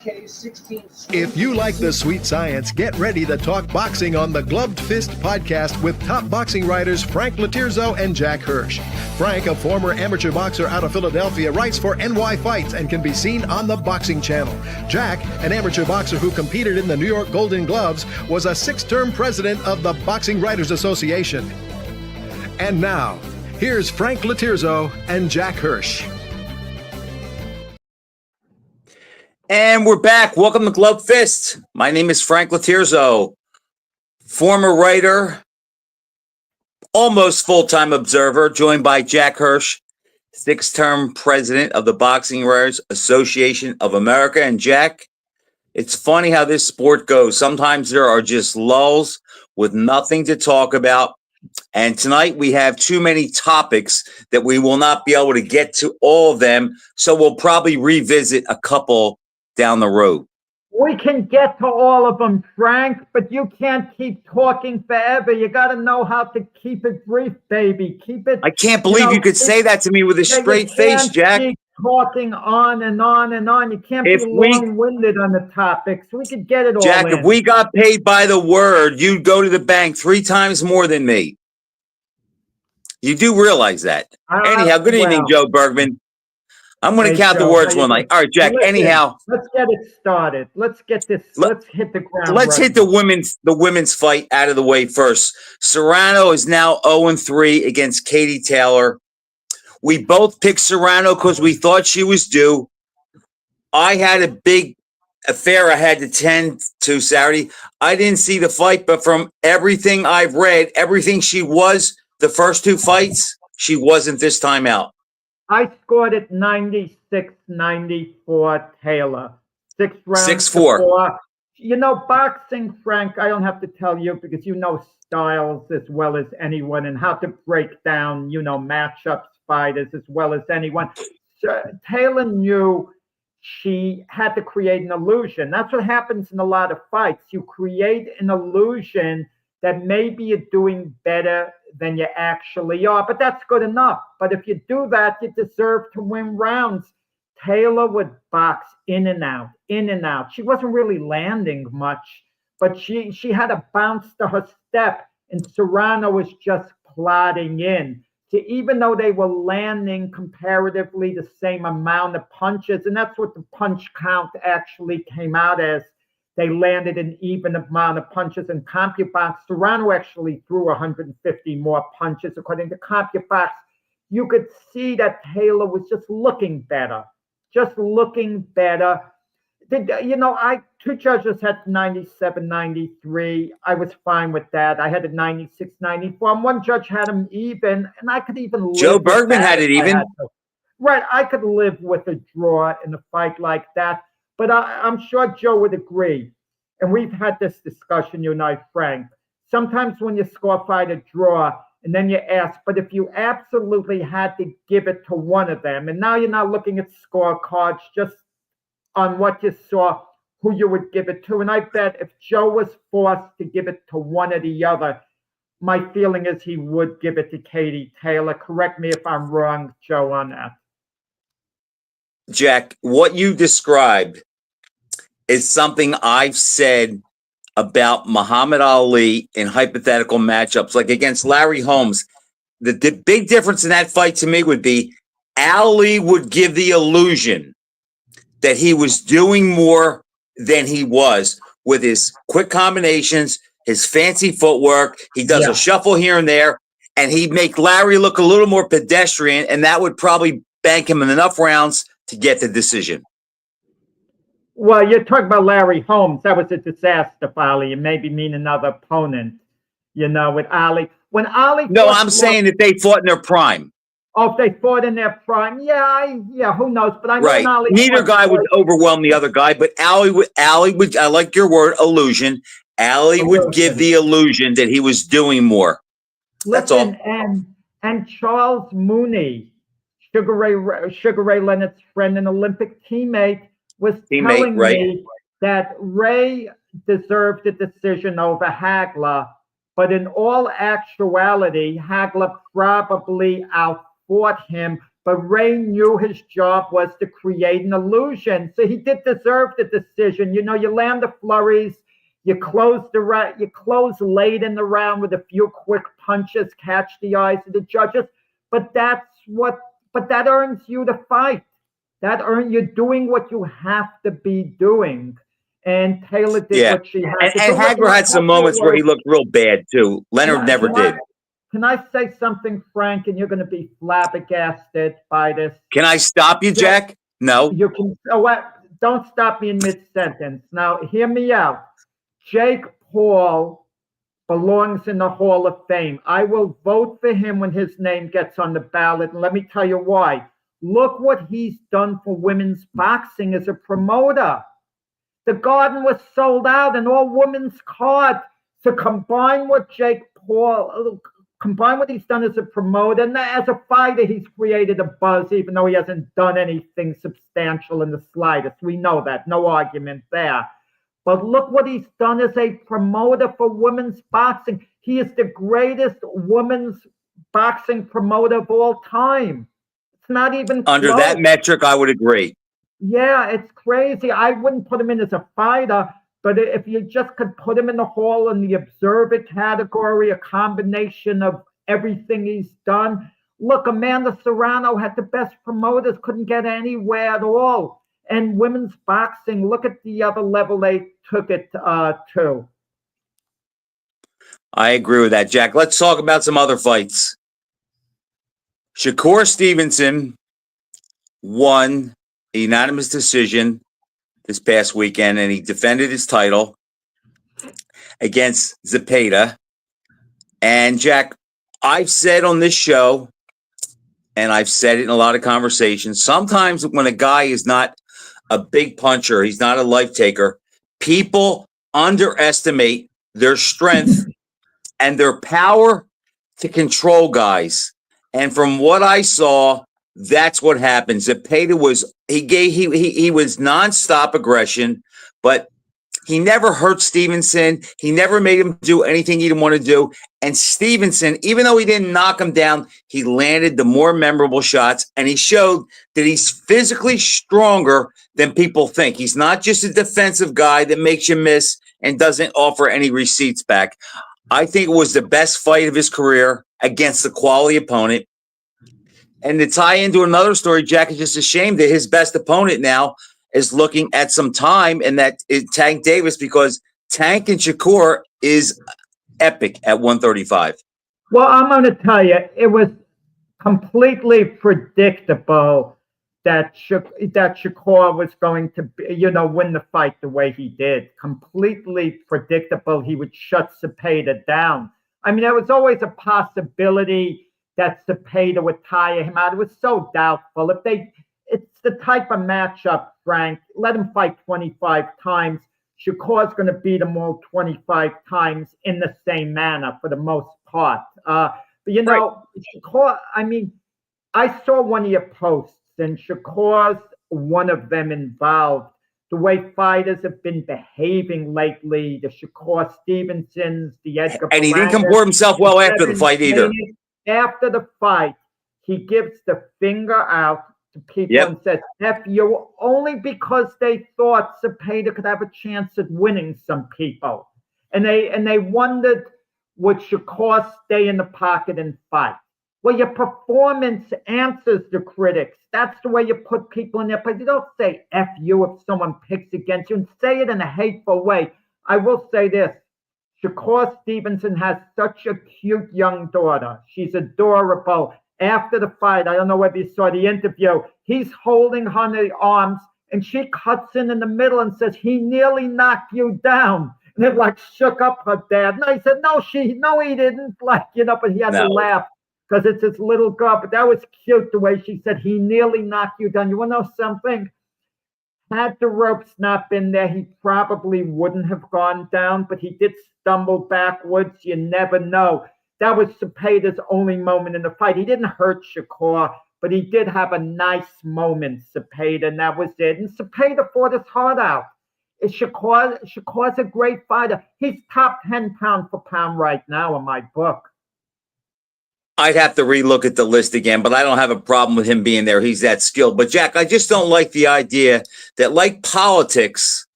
If you like the sweet science, get ready to talk boxing on the Gloved Fist podcast with top boxing writers Frank Latirzo and Jack Hirsch. Frank, a former amateur boxer out of Philadelphia, writes for NY Fights and can be seen on the Boxing Channel. Jack, an amateur boxer who competed in the New York Golden Gloves, was a 6-term president of the Boxing Writers Association. And now, here's Frank Latirzo and Jack Hirsch. And we're back. Welcome to Gloved Fist. My name is Frank Latirzo, former writer, almost full-time observer, joined by Jack Hirsch, 6-term president of the Boxing Writers Association of America. And Jack, it's funny how this sport goes. Sometimes there are just lulls with nothing to talk about. And tonight we have too many topics that we will not be able to get to all of them. So we'll probably revisit a couple down the road. We can get to all of them, Frank, but you can't keep talking forever. You got to know how to keep it brief, baby. Keep it. I can't believe you could say that to me with a straight face, Jack. Keep talking on and on and on. You can't be long-winded on the topics. We could get it all Jack, in. if we got paid by the word, you'd go to the bank 3 times more than me. You do realize that. Anyhow, good evening, Joe Bergman. I'm going to count the words one night. All right, Jack. Anyhow, let's get it started. Let's get this. Let's hit the ground. Let's hit the women's fight out of the way first. Serrano is now 0-3 against Katie Taylor. We both picked Serrano because we thought she was due. I had a big affair I had to tend to Saturday. I didn't see the fight, but from everything I've read, everything she was the first 2 fights, she wasn't this time out. I scored it 96-94 Taylor. 6 rounds. 6-4. You know, boxing, Frank, I don't have to tell you because you know styles as well as anyone and how to break down, you know, matchups, fighters as well as anyone. So, Taylor knew she had to create an illusion. That's what happens in a lot of fights. You create an illusion that maybe you're doing better than you actually are, but that's good enough. But if you do that, you deserve to win rounds. Taylor would box in and out, in and out. She wasn't really landing much, but she had a bounce to her step, and Serrano was just plodding in. So even though they were landing comparatively the same amount of punches, and that's what the punch count actually came out as, they landed an even amount of punches in CompuBox. Serrano actually threw 150 more punches, according to CompuBox. You could see that Taylor was just looking better. You know, 2 judges had 97-93. I was fine with that. I had it 96-94. And 1 judge had him even, and I could even live. Joe Bergman had it even. Right, I could live with a draw in a fight like that. But I'm sure Joe would agree, and we've had this discussion, you and I, Frank. Sometimes when you score fight a draw, and then you ask, but if you absolutely had to give it to one of them, and now you're not looking at scorecards, just on what you saw, who you would give it to. And I bet if Joe was forced to give it to one or the other, my feeling is he would give it to Katie Taylor. Correct me if I'm wrong, Joe, on that. Jack, what you described is something I've said about Muhammad Ali in hypothetical matchups, like against Larry Holmes. The big difference in that fight to me would be Ali would give the illusion that he was doing more than he was with his quick combinations, his fancy footwork. He does a shuffle here and there, and he'd make Larry look a little more pedestrian, and that would probably bank him in enough rounds to get the decision. Well, you're talking about Larry Holmes. That was a disaster for Ali, and maybe mean another opponent, you know, with Ali. When Ali... No, I'm saying that they fought in their prime. Oh, if they fought in their prime, who knows? But I know right. Ali... Neither guy would overwhelm the other guy, but Ali would, I like your word, illusion. Ali would give the illusion that he was doing more. That's all. And Charles Mooney, Sugar Ray Leonard's friend and Olympic teammate, was telling me that Ray deserved a decision over Hagler, but in all actuality, Hagler probably outfought him But Ray knew his job was to create an illusion. So he did deserve the decision. You know, you land the flurries, you close late in the round with a few quick punches, catch the eyes of the judges. But that earns you the fight. You're doing what you have to be doing. And Taylor did what she had to do. And Hagler had some moments where he looked real bad too. Leonard never did. Can I say something, Frank? And you're going to be flabbergasted by this. Can I stop you, Jack? No. You can. Don't stop me in mid-sentence. Now, hear me out. Jake Paul belongs in the Hall of Fame. I will vote for him when his name gets on the ballot. And let me tell you why. Look what he's done for women's boxing as a promoter. The Garden was sold out, and all women's card. To combine what he's done as a promoter, and as a fighter, he's created a buzz, even though he hasn't done anything substantial in the slightest. We know that. No argument there. But look what he's done as a promoter for women's boxing. He is the greatest women's boxing promoter of all time. It's not even under close. That metric, I would agree. Yeah, it's crazy. I wouldn't put him in as a fighter, but if you just could put him in the Hall in the observer category, a combination of everything he's done. Look, Amanda Serrano had the best promoters, couldn't get anywhere at all. And women's boxing, look at the other level they took it to. I agree with that, Jack. Let's talk about some other fights. Shakur Stevenson won a unanimous decision this past weekend, and he defended his title against Zepeda. And Jack, I've said on this show, and I've said it in a lot of conversations, sometimes when a guy is not a big puncher, he's not a life taker, people underestimate their strength and their power to control guys. And from what I saw, that's what happened. Zepeda was he was nonstop aggression, but he never hurt Stevenson. He never made him do anything he didn't want to do. And Stevenson, even though he didn't knock him down, he landed the more memorable shots, and he showed that he's physically stronger than people think. He's not just a defensive guy that makes you miss and doesn't offer any receipts back. I think it was the best fight of his career against a quality opponent. And to tie into another story, Jack is just ashamed that his best opponent now is looking at some time, and that is Tank Davis, because Tank and Shakur is epic at 135. Well, I'm going to tell you, it was completely predictable that Shakur was going to, win the fight the way he did. Completely predictable. He would shut Zepeda down. I mean, there was always a possibility that Zepeda would tire him out. It was so doubtful. It's the type of matchup, Frank. Let him fight 25 times. Shakur's going to beat him all 25 times in the same manner for the most part. But Shakur, I mean, I saw one of your posts, and Shakur's one of them involved. The way fighters have been behaving lately, the Shakur Stevensons, the Edgar And he didn't comport himself well after the fight either. After the fight, he gives the finger out to people and says, F you, only because they thought Zepeda could have a chance at winning some people. And they wondered, would Shakur stay in the pocket and fight? Well, your performance answers the critics. That's the way you put people in their place. You don't say F you if someone picks against you, and say it in a hateful way. I will say this. Shakur Stevenson has such a cute young daughter. She's adorable. After the fight, I don't know whether you saw the interview, he's holding her in the arms, and she cuts in the middle and says, he nearly knocked you down. And it shook up her dad. And I said, no, he didn't. But he had to laugh because it's his little girl. But that was cute the way she said, he nearly knocked you down. You want to know something? Had the ropes not been there, he probably wouldn't have gone down, but he did stumble backwards. You never know. That was Zepeda's only moment in the fight. He didn't hurt Shakur, but he did have a nice moment, Zepeda, and that was it. And Zepeda fought his heart out. Shakur's a great fighter. He's top 10 pound for pound right now in my book. I'd have to relook at the list again, but I don't have a problem with him being there. He's that skilled. But Jack, I just don't like the idea that, like politics,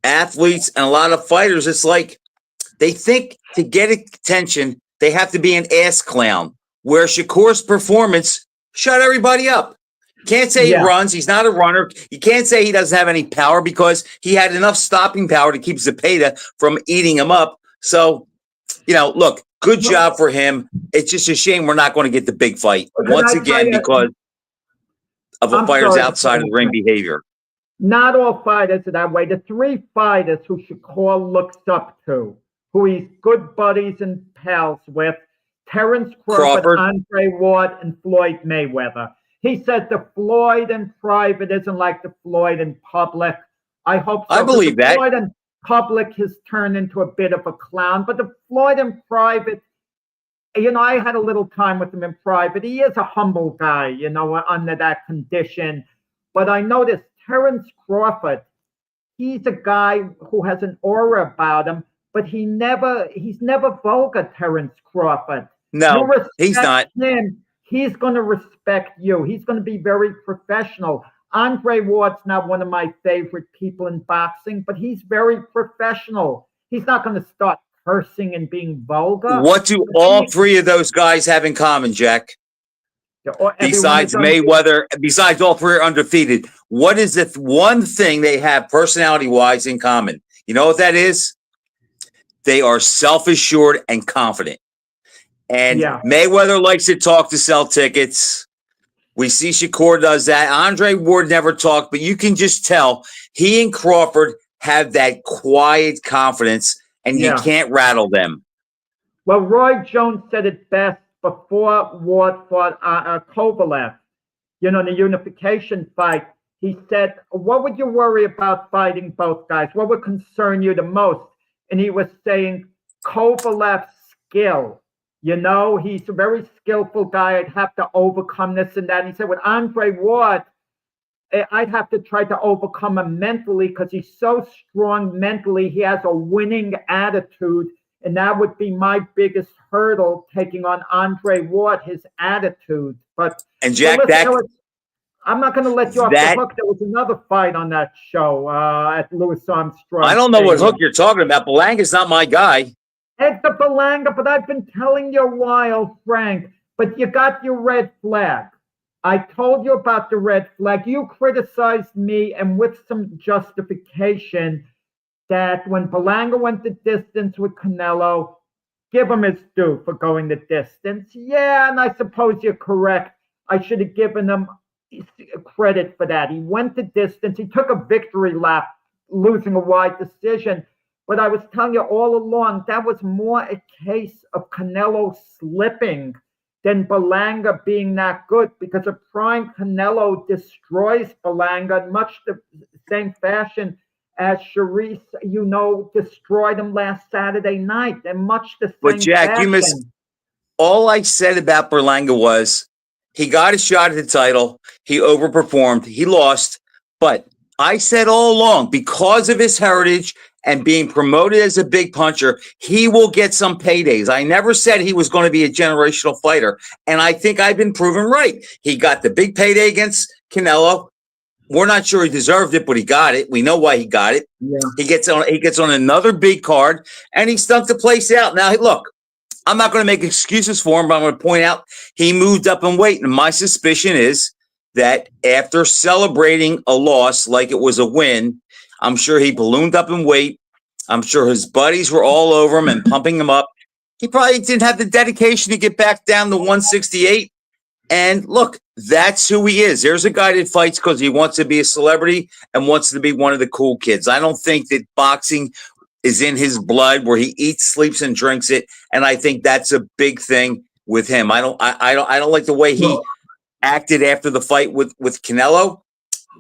athletes and a lot of fighters, it's like they think to get attention, they have to be an ass clown, where Shakur's performance shut everybody up. Can't say he runs. He's not a runner. You can't say he doesn't have any power because he had enough stopping power to keep Zepeda from eating him up. So, look, good job for him. It's just a shame we're not going to get the big fight once again because of a fighter's outside of the ring behavior. Not all fighters are that way. The three fighters who Shakur looks up to, who he's good buddies and pals with, Terence Crawford, Andre Ward, and Floyd Mayweather. He said the Floyd in private isn't like the Floyd in public. I hope so. I believe that. Floyd in public has turned into a bit of a clown, but the Floyd in private, I had a little time with him in private. He is a humble guy, under that condition. But I noticed Terence Crawford, he's a guy who has an aura about him, but he's never vulgar, Terence Crawford. No, he's not. Him, he's going to respect you. He's going to be very professional. Andre Ward's not one of my favorite people in boxing, but he's very professional. He's not going to start cursing and being vulgar. What do all three of those guys have in common, Jack? Besides Mayweather, besides all three are undefeated, what is the one thing they have personality-wise in common? You know what that is? They are self-assured and confident. And Mayweather likes to talk to sell tickets. We see Shakur does that. Andre Ward never talked, but you can just tell he and Crawford have that quiet confidence, and you can't rattle them. Well, Roy Jones said it best before Ward fought Kovalev, the unification fight. He said, what would you worry about fighting both guys? What would concern you the most? And he was saying Kovalev's skill. He's a very skillful guy. I'd have to overcome this and that. And he said, with Andre Ward, I'd have to try to overcome him mentally because he's so strong mentally. He has a winning attitude. And that would be my biggest hurdle, taking on Andre Ward, his attitude. And Jack, I'm not going to let you off the hook. There was another fight on that show at Louis Armstrong. I don't know what hook you're talking about. Belanga's not my guy. Hector Berlanga, but I've been telling you a while, Frank, but you got your red flag. I told you about the red flag. You criticized me, and with some justification, that when Berlanga went the distance with Canelo, give him his due for going the distance. Yeah, and I suppose you're correct. I should have given him credit for that. He went the distance. He took a victory lap, losing a wide decision. But I was telling you all along, that was more a case of Canelo slipping than Berlanga being that good, because a prime Canelo destroys Berlanga in much the same fashion as Sharice, destroyed him last Saturday night, and much the same But Jack, fashion. you missed. All I said about Berlanga was he got a shot at the title. He overperformed. He lost. But I said all along, because of his heritage and being promoted as a big puncher, he will get some paydays. I never said he was going to be a generational fighter. And I think I've been proven right. He got the big payday against Canelo. We're not sure he deserved it, but he got it. We know why he got it. Yeah. He gets on another big card, and he stunk the place out. Now, look, I'm not going to make excuses for him, but I'm going to point out he moved up in weight. And my suspicion is that after celebrating a loss like it was a win, I'm sure he ballooned up in weight. I'm sure his buddies were all over him and pumping him up. He probably didn't have the dedication to get back down to 168. And look, that's who he is. There's a guy that fights because he wants to be a celebrity and wants to be one of the cool kids. I don't think that boxing is in his blood, where he eats, sleeps, and drinks it. And I think that's a big thing with him. I don't like the way he acted after the fight with Canelo.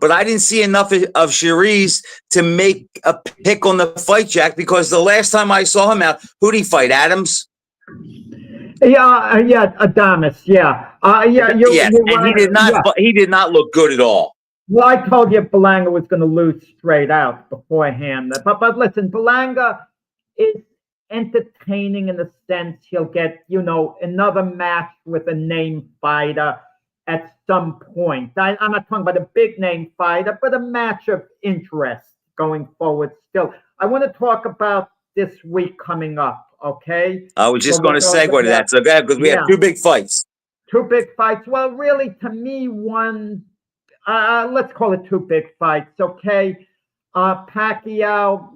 But I didn't see enough of Sharice to make a pick on the fight, Jack, because the last time I saw him out, who'd he fight? Adams? Yeah, Adames, yeah. And he did not look good at all. Well, I told you Berlanga was going to lose straight out beforehand. But listen, Berlanga is entertaining in the sense he'll get, another match with a name fighter at some point. I'm not talking about a big name fighter, but a match of interest going forward still. I want to talk about this week coming up, okay? I was just going to segue to that. So go ahead, because we have two big fights. Two big fights. Well, really, to me, one, let's call it two big fights, okay? Pacquiao,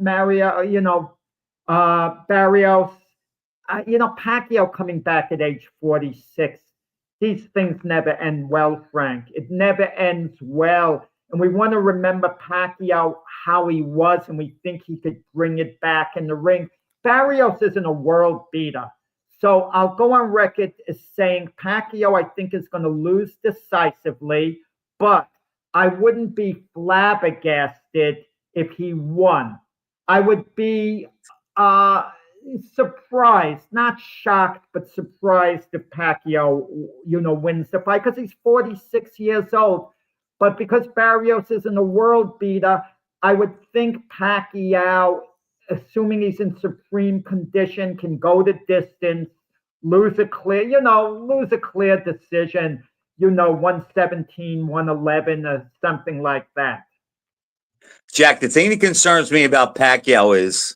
Barrios. Pacquiao coming back at age 46. These things never end well, Frank. It never ends well. And we want to remember Pacquiao, how he was, and we think he could bring it back in the ring. Barrios isn't a world beater. So I'll go on record as saying Pacquiao, I think, is going to lose decisively, but I wouldn't be flabbergasted if he won. I would be surprised, not shocked, but surprised if Pacquiao, wins the fight because he's 46 years old. But because Barrios isn't a world beater, I would think Pacquiao, assuming he's in supreme condition, can go the distance, lose a clear decision, 117, 111, or something like that. Jack, the thing that concerns me about Pacquiao is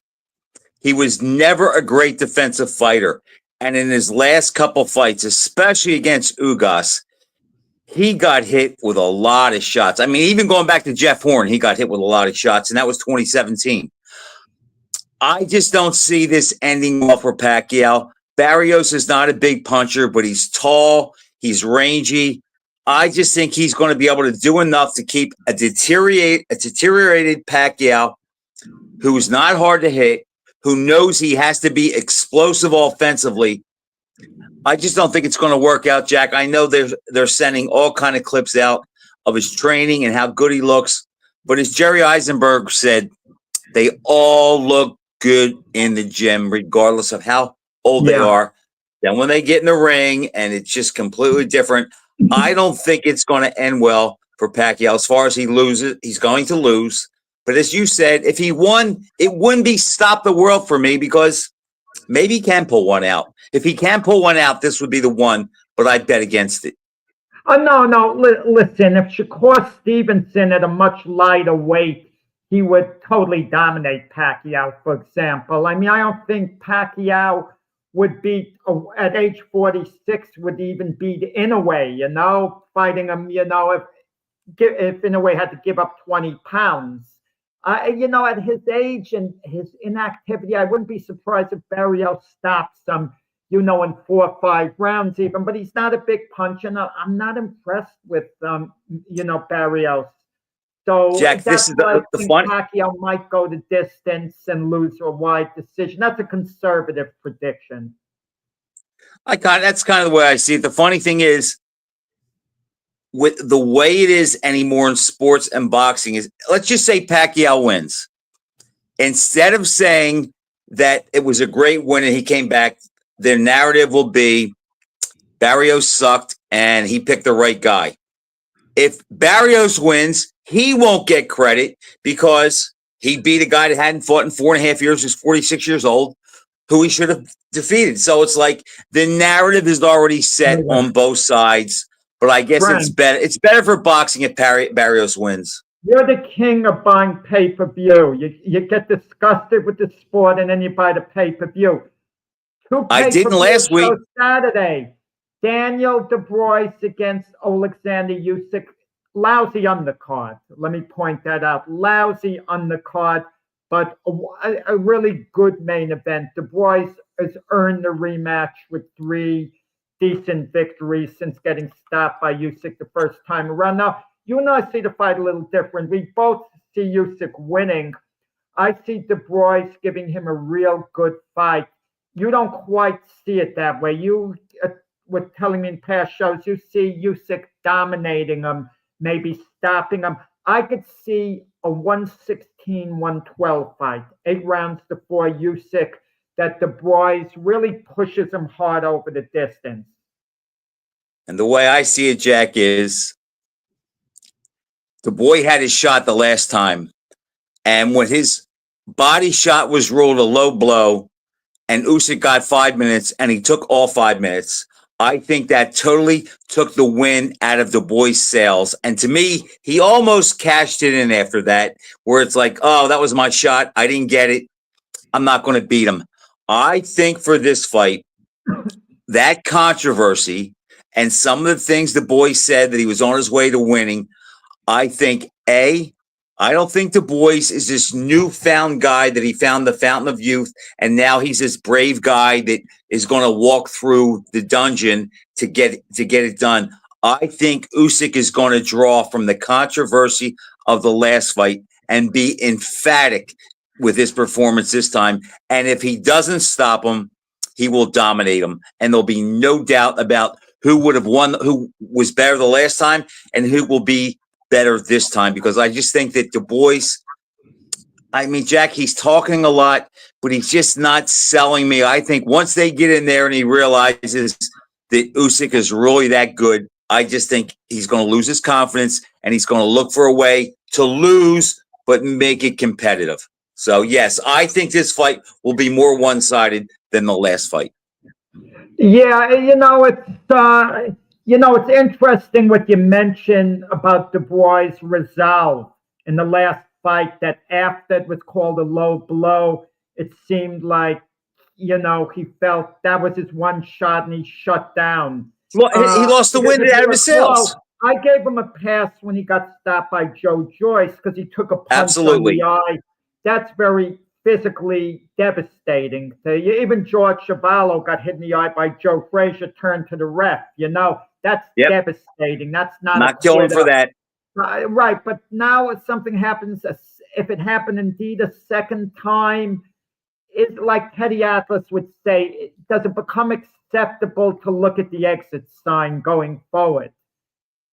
he was never a great defensive fighter. And in his last couple fights, especially against Ugas, he got hit with a lot of shots. I mean, even going back to Jeff Horn, he got hit with a lot of shots, and that was 2017. I just don't see this ending well for Pacquiao. Barrios is not a big puncher, but he's tall, he's rangy. I just think he's going to be able to do enough to keep a deteriorated Pacquiao who's not hard to hit, who knows he has to be explosive offensively. I just don't think it's going to work out, Jack. I know they're sending all kind of clips out of his training and how good he looks. But as Jerry Eisenberg said, they all look good in the gym, regardless of how old they are. Then when they get in the ring and it's just completely different, I don't think it's going to end well for Pacquiao. As far as he loses, he's going to lose. But as you said, if he won, it wouldn't be stop the world for me because maybe he can pull one out. If he can pull one out, this would be the one, but I bet against it. Oh, no. Listen, if Shakur Stevenson at a much lighter weight, he would totally dominate Pacquiao, for example. I mean, I don't think Pacquiao would beat, at age 46, would even beat Inoue, fighting him, if Inoue had to give up 20 pounds. At his age and his inactivity, I wouldn't be surprised if Barrios stops him, in 4 or 5 rounds even. But he's not a big puncher, and I'm not impressed with, Barrios. So Jack, this is the fun. Pacquiao might go the distance and lose a wide decision. That's a conservative prediction. That's kind of the way I see it. The funny thing is, with the way it is anymore in sports and boxing, is let's just say Pacquiao wins. Instead of saying that it was a great win and he came back, the narrative will be Barrios sucked and he picked the right guy. If Barrios wins, he won't get credit because he beat a guy that hadn't fought in 4.5 years, who's 46 years old, who he should have defeated. So it's like the narrative is already set on both sides. But I guess it's better. It's better for boxing if Barrios wins. You're the king of buying pay-per-view. You get disgusted with the sport and then you buy the pay-per-view. I didn't last week. Saturday, Daniel Dubois against Alexander Usyk. Lousy undercard. Let me point that out. Lousy undercard, but a really good main event. Dubois has earned the rematch with 3 decent victories since getting stopped by Usyk the first time around. Now, you and I see the fight a little different. We both see Usyk winning. I see Dubois giving him a real good fight. You don't quite see it that way. You were telling me in past shows, you see Usyk dominating him, maybe stopping him. I could see a 116-112 fight, 8 rounds to 4 Usyk, that Dubois really pushes him hard over the distance. And the way I see it, Jack, is Dubois had his shot the last time. And when his body shot was ruled a low blow, and Usyk got 5 minutes, and he took all 5 minutes. I think that totally took the win out of Du Bois' sails. And to me, he almost cashed it in after that, where it's like, oh, that was my shot. I didn't get it. I'm not going to beat him. I think for this fight, that controversy and some of the things Du Bois said that he was on his way to winning, I think, I don't think Du Bois is this newfound guy that he found the fountain of youth, and now he's this brave guy that is going to walk through the dungeon to get it done. I think Usyk is going to draw from the controversy of the last fight and be emphatic with his performance this time. And if he doesn't stop him, he will dominate him, and there'll be no doubt about who would have won, who was better the last time, and who will be better this time, because I just think that Du Bois, I mean, Jack, he's talking a lot, but he's just not selling me. I think once they get in there and he realizes that Usyk is really that good, I just think he's going to lose his confidence, and he's going to look for a way to lose, but make it competitive. So, yes, I think this fight will be more one-sided than the last fight. Yeah, it's interesting what you mentioned about Du Bois' resolve in the last fight, that after it was called a low blow, it seemed like, he felt that was his one shot and he shut down. Well, he lost the wind out of his sails. I gave him a pass when he got stopped by Joe Joyce because he took a punch Absolutely. on the eye. That's very physically devastating. Even George Chuvalo got hit in the eye by Joe Frazier, turned to the ref. That's devastating. That's not killing for that. Right, but now if something happens, if it happened indeed a second time, it's like Teddy Atlas would say, does it become acceptable to look at the exit sign going forward?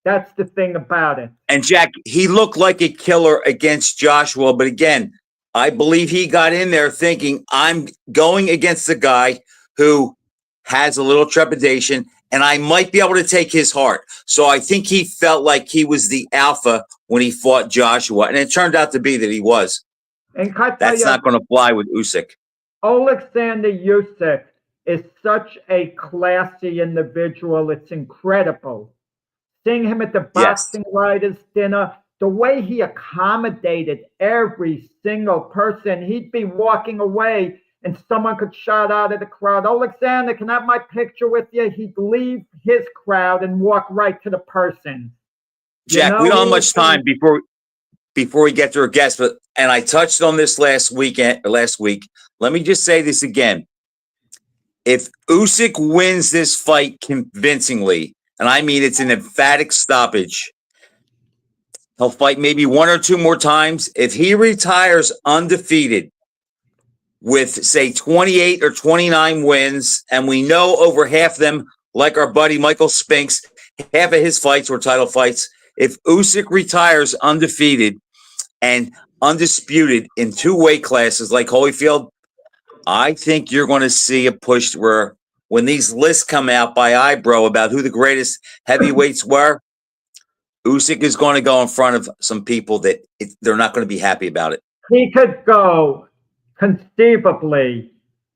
That's the thing about it. And Jack, he looked like a killer against Joshua, but again, I believe he got in there thinking, I'm going against a guy who has a little trepidation, and I might be able to take his heart. So I think he felt like he was the alpha when he fought Joshua, and it turned out to be that he was. And that's not going to fly with Usyk. Alexander Usyk is such a classy individual. It's incredible. Seeing him at the boxing writers' dinner, the way he accommodated every single person, he'd be walking away and someone could shout out at the crowd, Alexander, can I have my picture with you? He'd leave his crowd and walk right to the person. Jack, we don't have much time before we get to our guest, and I touched on this last week. Let me just say this again. If Usyk wins this fight convincingly, and I mean it's an emphatic stoppage, he'll fight maybe one or two more times. If he retires undefeated with, say, 28 or 29 wins, and we know over half of them, like our buddy Michael Spinks, half of his fights were title fights. If Usyk retires undefeated and undisputed in two weight classes like Holyfield, I think you're going to see a push where when these lists come out by Ibro about who the greatest heavyweights were, Usyk is going to go in front of some people that they're not going to be happy about it. He could go conceivably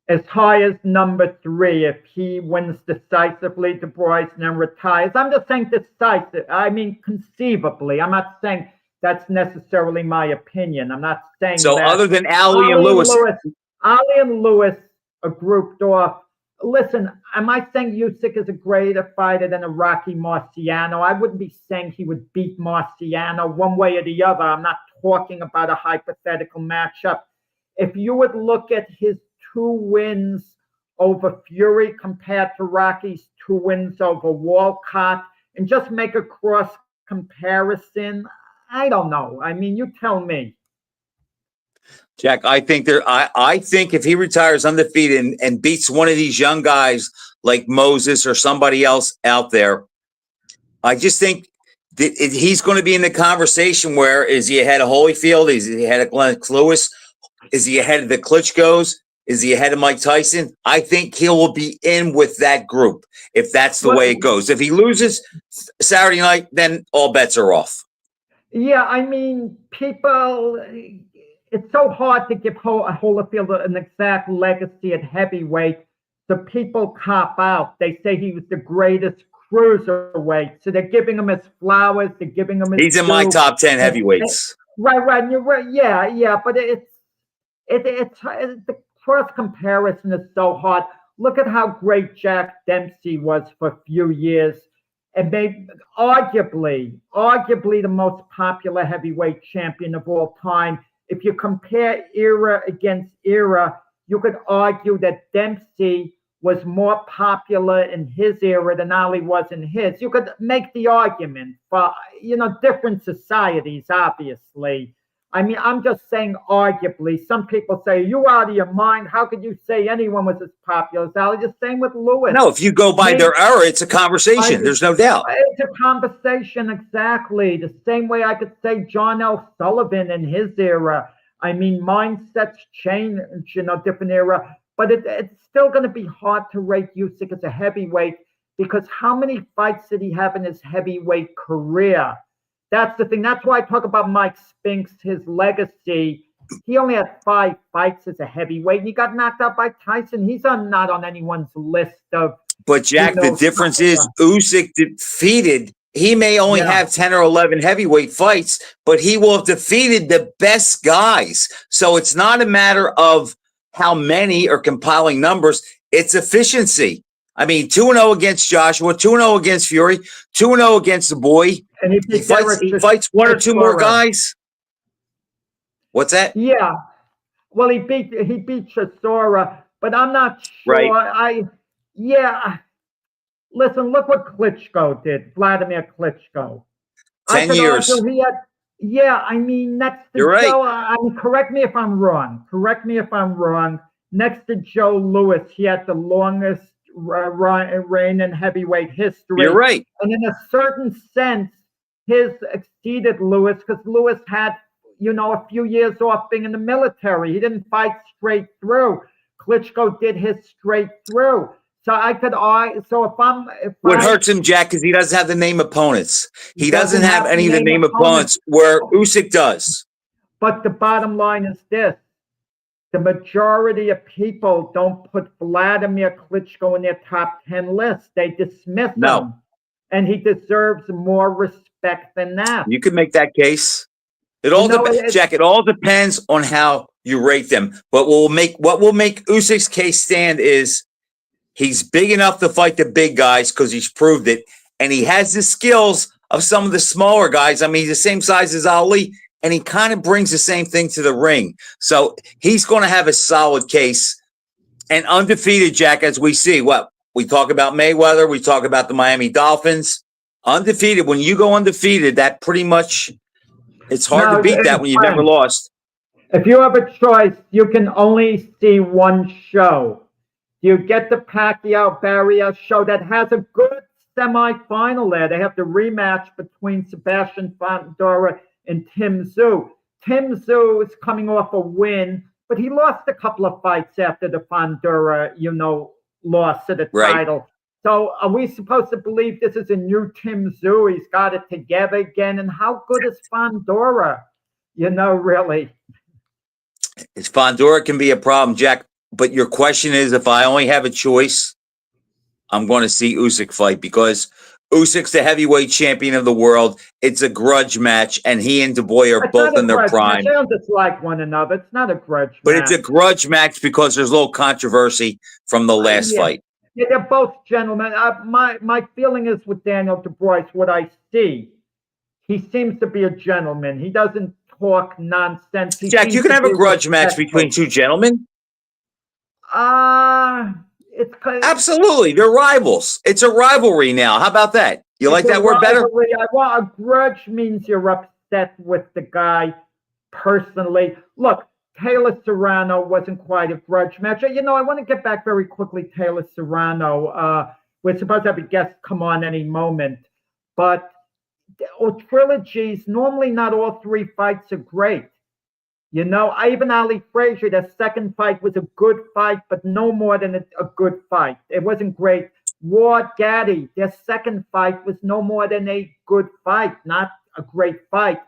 as high as number 3 if he wins decisively, Du Bois, and then retires. I'm just saying decisive. I mean, conceivably. I'm not saying that's necessarily my opinion. I'm not saying so. That. Other than Ali and Lewis, Ali and Lewis are grouped off. Listen, am I saying Usyk is a greater fighter than a Rocky Marciano? I wouldn't be saying he would beat Marciano one way or the other. I'm not talking about a hypothetical matchup. If you would look at his 2 wins over Fury compared to Rocky's 2 wins over Walcott and just make a cross comparison, I don't know. I mean, you tell me. Jack, I think I think if he retires undefeated and beats one of these young guys like Moses or somebody else out there, I just think that he's going to be in the conversation where is he ahead of Holyfield? Is he ahead of Glenn Lewis? Is he ahead of the Klitschko's? Is he ahead of Mike Tyson? I think he will be in with that group if that's the way it goes. If he loses Saturday night, then all bets are off. Yeah, I mean, people, it's so hard to give Holyfield an exact legacy at heavyweight. So people cop out. They say he was the greatest cruiserweight. So they're giving him his flowers. They're giving him his He's in my top 10 heavyweights. Right. And you're right. Yeah. But the cross comparison is so hard. Look at how great Jack Dempsey was for a few years, and maybe arguably the most popular heavyweight champion of all time. If you compare era against era, you could argue that Dempsey was more popular in his era than Ali was in his. You could make the argument for, different societies, obviously. I mean, I'm just saying arguably. Some people say, you out of your mind. How could you say anyone was as popular as Ali? Just same with Lewis. No, if you go by their era, it's a conversation. There's no doubt. It's a conversation, exactly. The same way I could say John L. Sullivan in his era. I mean, mindsets change, different era. But it's still going to be hard to rate Usyk as a heavyweight, because how many fights did he have in his heavyweight career? That's the thing. That's why I talk about Mike Spinks, his legacy. He only had 5 fights as a heavyweight, and he got knocked out by Tyson. He's not on anyone's list of. But Jack, the difference is Usyk defeated. He may only have 10 or 11 heavyweight fights, but he will have defeated the best guys. So it's not a matter of how many or compiling numbers. It's efficiency. I mean, 2-0 against Joshua, 2-0 against Fury, 2-0 against the boy. And he fights 1 or 2 more guys. What's that? Yeah. Well, he beat Chisora, but I'm not sure. Right. Listen, look what Klitschko did, Vladimir Klitschko. 10 years. That's the You're right. Joe. Correct me if I'm wrong. Next to Joe Louis, he had the longest reign in heavyweight history. You're right. And in a certain sense, his exceeded Louis, because Louis had, a few years off being in the military. He didn't fight straight through. Klitschko did his straight through. So what hurts him, Jack, is he doesn't have the name opponents. He doesn't have any of the name opponents where Usyk does. But the bottom line is this. The majority of people don't put Vladimir Klitschko in their top 10 list. They dismiss him. And he deserves more respect than that. You can make that case. It all depends, Jack. It all depends on how you rate them. But what will make Usyk's case stand is he's big enough to fight the big guys because he's proved it, and he has the skills of some of the smaller guys. I mean, he's the same size as Ali, and he kind of brings the same thing to the ring. So he's going to have a solid case. And undefeated, Jack, as we see. What we talk about Mayweather, we talk about the Miami Dolphins. Undefeated. When you go undefeated, that pretty much. It's hard to beat that when you've never lost. If you have a choice, you can only see one show. You get the Pacquiao-Barrios show that has a good semifinal there. They have the rematch between Sebastian Fundora and Tim Tszyu. Tim Tszyu is coming off a win, but he lost a couple of fights after the Fundora, loss to the title. So are we supposed to believe this is a new Tim Tszyu? He's got it together again. And how good is Fundora? Really. Fundora can be a problem, Jack. But your question is, if I only have a choice, I'm going to see Usyk fight because Usyk's the heavyweight champion of the world. It's a grudge match, and he and Du Bois are both in their prime. They don't dislike one another. It's not a grudge match. But it's a grudge match because there's a little controversy from the last fight. Yeah, they're both gentlemen. My feeling is with Daniel Dubois, what I see, he seems to be a gentleman. He doesn't talk nonsense. Jack, you can have a grudge match between two gentlemen. It's absolutely. They're rivals. It's a rivalry now. How about that? You like that word better? A grudge means you're upset with the guy personally. Look, Taylor Serrano wasn't quite a grudge match. I want to get back very quickly. Taylor Serrano. We're supposed to have a guest come on any moment, but trilogies, normally not all 3 fights are great. Even Ali Frazier, their second fight was a good fight, but no more than a good fight. It wasn't great. Ward Gaddy, their second fight was no more than a good fight, not a great fight.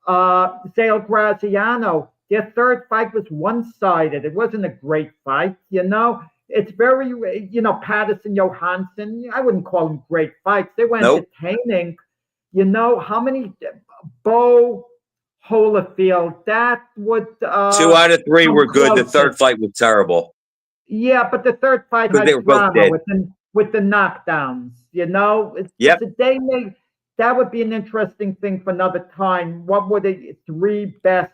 Zale Graziano, Their third fight was one-sided. It wasn't a great fight, you know. It's very, Patterson, Johansson. I wouldn't call them great fights. They were Nope. entertaining. You know how many Bo Holyfield? That would 2 out of 3 were good. The close. third fight was terrible. Yeah, but the third fight But had they were both drama dead. with the knockdowns. You know, Yep. They may, that would be an interesting thing for another time. What were the three best,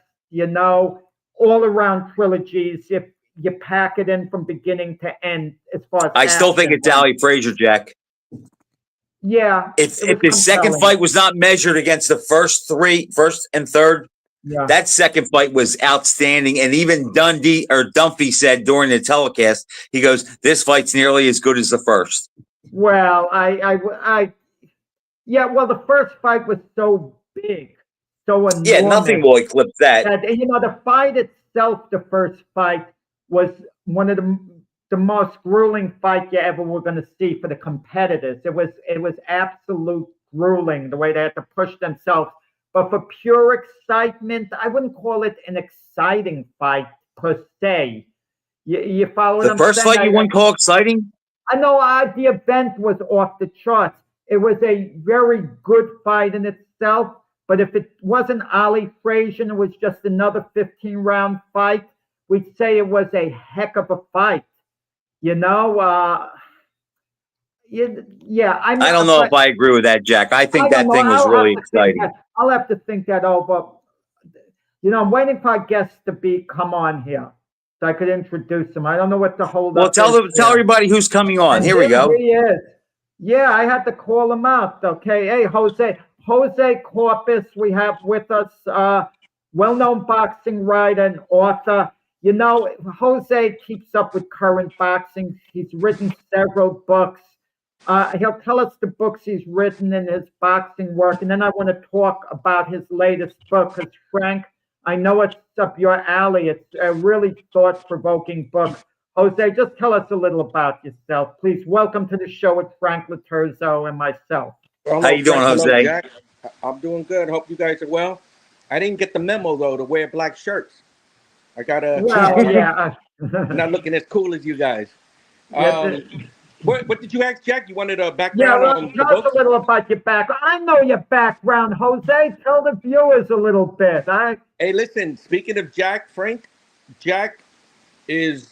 all around trilogies if you pack it in from beginning to end as far as I still think action it's went? Ali Frazier, Jack. Yeah. If it was the second compelling. fight was not measured against the first and third, Yeah. that second fight was outstanding. And even Dunphy said during the telecast, he goes, "This fight's nearly as good as the first." Well, yeah, well, the first fight was so big, so enormous. Yeah, nothing will eclipse that. The fight itself, the first fight, was one of the most grueling fight you ever were going to see for the competitors. It was absolute grueling the way they had to push themselves. But for pure excitement, I wouldn't call it an exciting fight per se. You follow what The I'm first saying? fight you wouldn't call exciting? I know the event was off the charts. It was a very good fight in itself, but if it wasn't Ali Frazier and it was just another 15-round fight, we'd say it was a heck of a fight. I don't know if I agree with that, Jack. I think that thing was really exciting. I'll have to think that over. I'm waiting for our guests to come on here so I could introduce them. I don't know what the hold Well, up tell everybody who's coming on. And Here we go. He is. Yeah, I had to call him out. Okay. Hey, Jose Corpus, we have with us, well-known boxing writer and author. Jose keeps up with current boxing. He's written several books. He'll tell us the books he's written in his boxing work. And then I want to talk about his latest book because, Frank, I know it's up your alley. It's a really thought-provoking book. Jose, just tell us a little about yourself. Please welcome to the show with Frank Laterzo and myself. Hello, How you doing, Frank. Hello, Jose? Jack. I'm doing good. Hope you guys are well. I didn't get the memo, though, to wear black shirts. I got to... Well, yeah. not looking as cool as you guys. Yeah, What did you ask, Jack? You wanted a Yeah, background well, on the tell us books? a little about your background. I know your background, Jose. Tell the viewers a little bit. Hey, listen, speaking of Jack, Frank, Jack is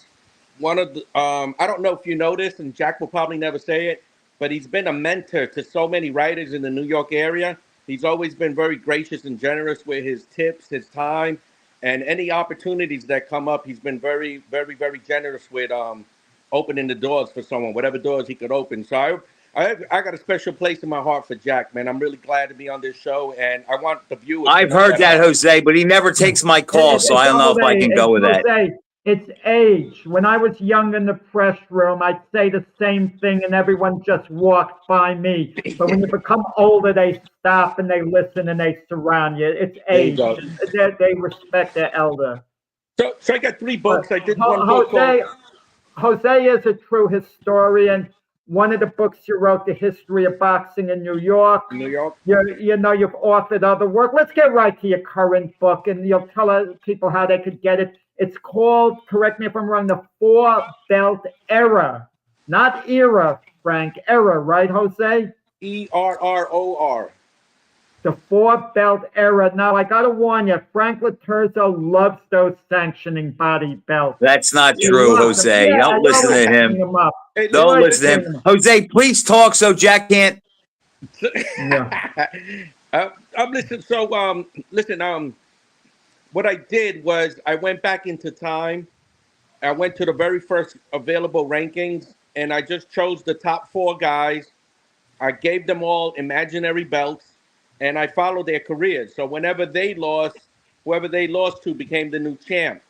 one of the, I don't know if you know this, and Jack will probably never say it, but he's been a mentor to so many writers in the New York area. He's always been very gracious and generous with his tips, his time, and any opportunities that come up. He's been very, very, very generous with opening the doors for someone, whatever doors he could open. So I got a special place in my heart for Jack, man. I'm really glad to be on this show, and I want the viewers. I've heard that, Jose, but he never takes my call, so I don't know if I can go with that. It's age. When I was young in the press room, I'd say the same thing, and everyone just walked by me. But when you become older, they stop and they listen and they surround you. It's age. They respect their elder. So I got 3 books. I did one book Jose is a true historian. One of the books you wrote, The History of Boxing in New York. New York. You've authored other work. Let's get right to your current book, and you'll tell people how they could get it. It's called, correct me if I'm wrong, The Four Belt Era. Not era, Frank. Era, right, Jose? ERROR. The Four Belt Era. Now, I got to warn you, Frank Laterzo loves those sanctioning body belts. That's not true, Jose. Yeah, don't listen to him. Hey, Don't listen to him. Jose, please talk so Jack can't. Yeah. I'm listening. So, listen. What I did was I went back into time. I went to the very first available rankings, and I just chose the top 4 guys. I gave them all imaginary belts, and I followed their careers. So whenever they lost, whoever they lost to became the new champ.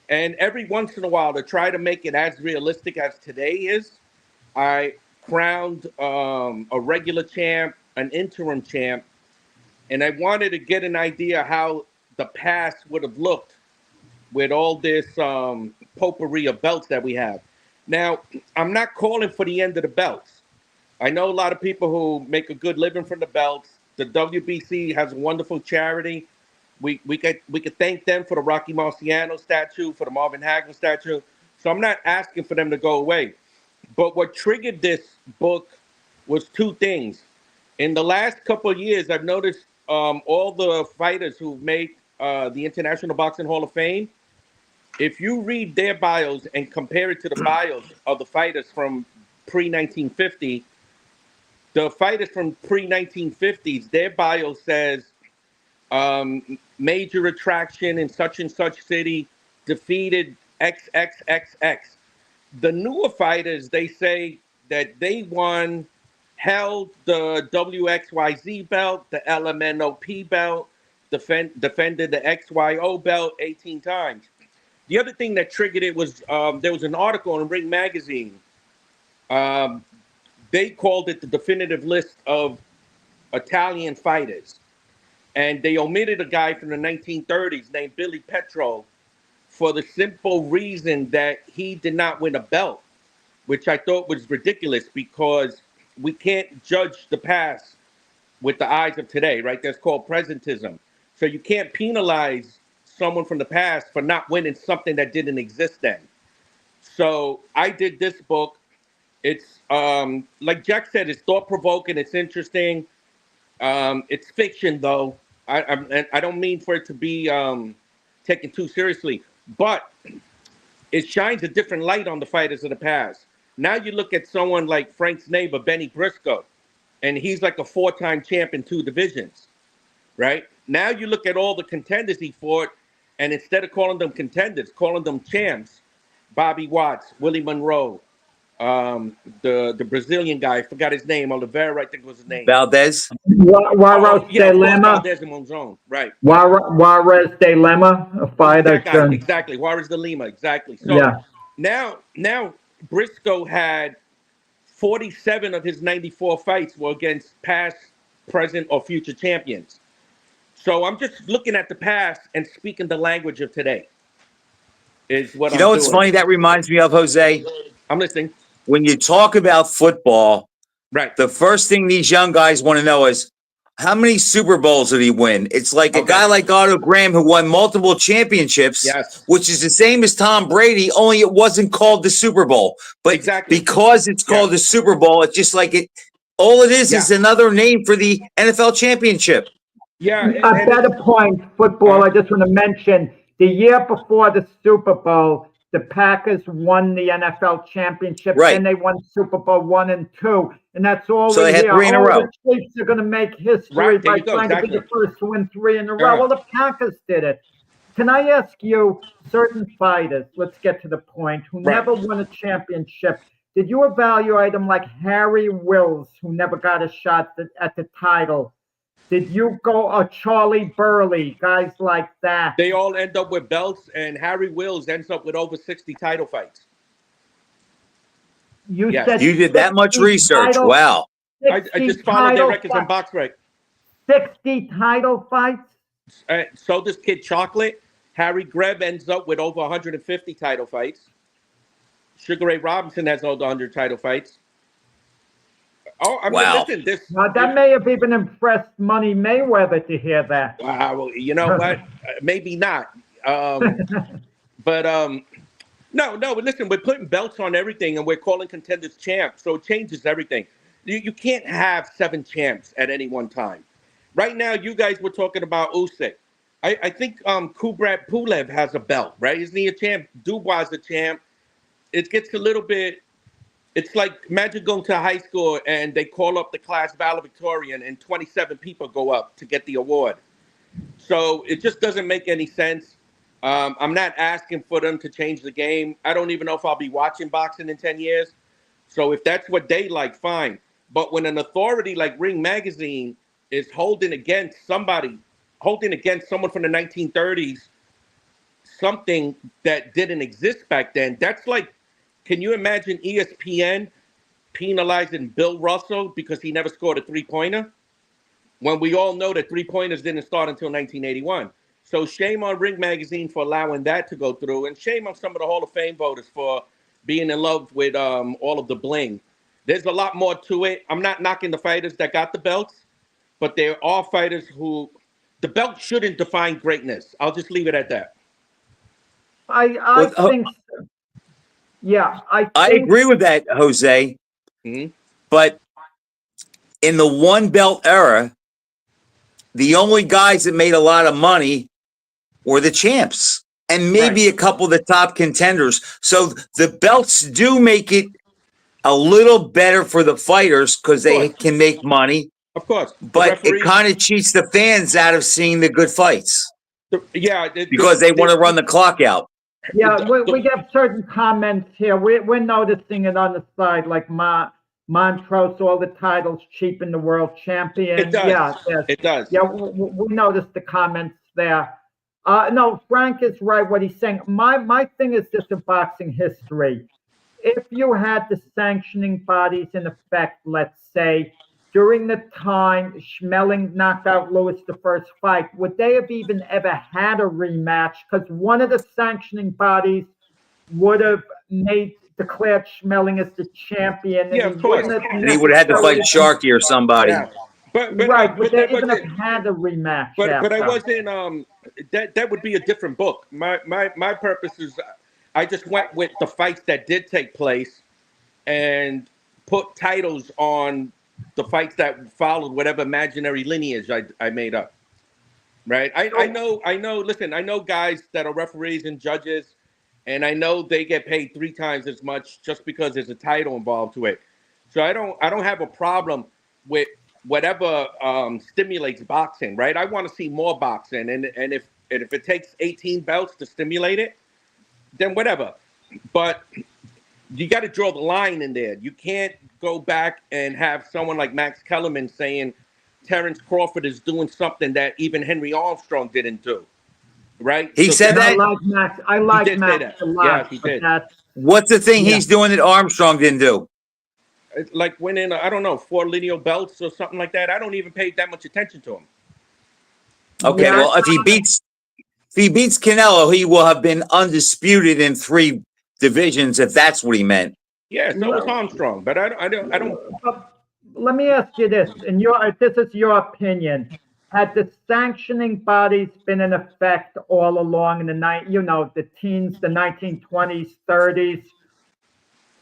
And every once in a while, to try to make it as realistic as today is, I crowned a regular champ, an interim champ, and I wanted to get an idea how the past would have looked with all this potpourri of belts that we have. Now, I'm not calling for the end of the belts. I know a lot of people who make a good living from the belts. The WBC has a wonderful charity. We could thank them for the Rocky Marciano statue, for the Marvin Hagler statue. So I'm not asking for them to go away. But what triggered this book was two things. In the last couple of years, I've noticed all the fighters who made the International Boxing Hall of Fame. If you read their bios and compare it to the bios of the fighters from pre-1950, the fighters from pre-1950s, their bio says major attraction in such and such city, defeated XXXX. The newer fighters, they say that they won, held the WXYZ belt, the LMNOP belt, defended the XYO belt 18 times. The other thing that triggered it was there was an article in Ring Magazine. They called it the definitive list of Italian fighters. And they omitted a guy from the 1930s named Billy Petro for the simple reason that he did not win a belt, which I thought was ridiculous because we can't judge the past with the eyes of today, right? That's called presentism. So you can't penalize someone from the past for not winning something that didn't exist then. So I did this book. It's like Jack said, it's thought-provoking, it's interesting. It's fiction, though. I don't mean for it to be taken too seriously, but it shines a different light on the fighters of the past. Now you look at someone like Frank's neighbor, Benny Briscoe, and he's like a 4-time champ in 2 divisions, right? Now you look at all the contenders he fought, and instead of calling them contenders, calling them champs, Bobby Watts, Willie Monroe, the Brazilian guy, I forgot his name, Oliveira, I think was his name. Valdez. Juarez de Lima. Valdez and Monzon, right. Juarez de Lima, a fighter. Exactly, Juarez de Lima, exactly. So yeah. Now Briscoe had 47 of his 94 fights were against past, present, or future champions. So I'm just looking at the past and speaking the language of today. Is what you know what's funny that reminds me of, Jose? I'm listening. When you talk about football, right, the first thing these young guys want to know is how many Super Bowls did he win? It's like a guy like Otto Graham who won multiple championships, which is the same as Tom Brady, only it wasn't called the Super Bowl. But because it's called the Super Bowl, it's just like it. All it is another name for the NFL championship. Yeah. A better point, football. I just want to mention the year before the Super Bowl, the Packers won the NFL championship, and they won Super Bowl 1 and 2, and that's all. So they had 3 in a row. The Chiefs are going to make history by trying to be the first to win 3 in a row. Well, the Packers did it. Can I ask you, certain fighters, let's get to the point, who never won a championship, did you evaluate them like Harry Wills, who never got a shot at the title? Did you go Charlie Burley, guys like that? They all end up with belts, and Harry Wills ends up with over 60 title fights. You said you did that much research. Wow. I just followed their records on BoxRec. 60 title fights? So does Kid Chocolate. Harry Greb ends up with over 150 title fights. Sugar Ray Robinson has over 100 title fights. Oh, I mean, listen, that may have even impressed Money Mayweather to hear that. Wow, well, you know what? Maybe not. But no, but listen, we're putting belts on everything, and we're calling contenders champs, so it changes everything. You can't have 7 champs at any one time. Right now, you guys were talking about Usyk. I think Kubrat Pulev has a belt, right? Isn't he a champ? Dubois is a champ. It gets a little bit. It's like imagine going to high school and they call up the class valedictorian and 27 people go up to get the award. So it just doesn't make any sense. I'm not asking for them to change the game. I don't even know if I'll be watching boxing in 10 years. So if that's what they like, fine. But when an authority like Ring Magazine is holding against someone from the 1930s, something that didn't exist back then, that's like, can you imagine ESPN penalizing Bill Russell because he never scored a 3-pointer? When we all know that 3-pointers didn't start until 1981. So shame on Ring Magazine for allowing that to go through, and shame on some of the Hall of Fame voters for being in love with all of the bling. There's a lot more to it. I'm not knocking the fighters that got the belts, but there are fighters who the belt shouldn't define greatness. I'll just leave it at that. I think so. Yeah, I think agree with that, Jose. Mhm. But in the one belt era, the only guys that made a lot of money were the champs and maybe a couple of the top contenders. So the belts do make it a little better for the fighters because they can make money, Of course. but it kind of cheats the fans out of seeing the good fights because they want to run the clock out. Yeah, we get certain comments here. We're noticing it on the side, like Montrose, all the titles cheapen the world champion. It does. Yeah, yes. It does. Yeah, we noticed the comments there. No, Frank is right what he's saying. My thing is just a boxing history. If you had the sanctioning bodies in effect, let's say, during the time Schmeling knocked out Lewis the first fight, would they have even ever had a rematch? Because one of the sanctioning bodies would have declared Schmeling as the champion. Yeah, of course. And he would have had to fight Sharkey or somebody. Yeah. But they even have had a rematch. But I wasn't. That would be a different book. My purpose is, I just went with the fights that did take place, and put titles on the fights that followed whatever imaginary lineage I made up. Right? I know. Listen, I know guys that are referees and judges, and I know they get paid 3 times as much just because there's a title involved to it. So I don't have a problem with whatever stimulates boxing, right? I want to see more boxing, and if it takes 18 belts to stimulate it, then whatever. But you got to draw the line in there. You can't go back and have someone like Max Kellerman saying Terrence Crawford is doing something that even Henry Armstrong didn't do, right? He said that? I like Max a lot. Yeah, he did. What's the thing he's doing that Armstrong didn't do? Like winning, I don't know, 4 lineal belts or something like that. I don't even pay that much attention to him. Okay, well, if he beats Canelo, he will have been undisputed in 3 divisions, if that's what he meant. Yeah, so was Armstrong, but I don't. Let me ask you this, and this is your opinion. Had the sanctioning bodies been in effect all along in the teens, the 1920s, 30s,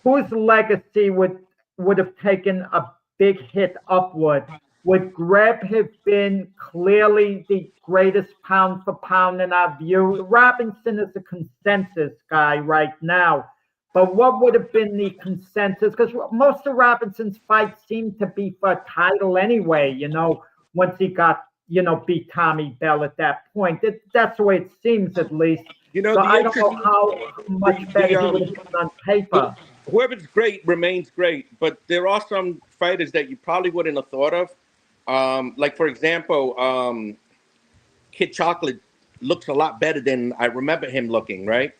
whose legacy would have taken a big hit upward? Would Greb have been clearly the greatest pound for pound in our view? Robinson is a consensus guy right now. But what would have been the consensus? Because most of Robinson's fights seemed to be for a title anyway, once he got, beat Tommy Bell at that point. That's the way it seems, at least. So I don't know how much better he would have been on paper. Whoever's great remains great, but there are some fighters that you probably wouldn't have thought of. Like, for example, Kid Chocolate looks a lot better than I remember him looking, right?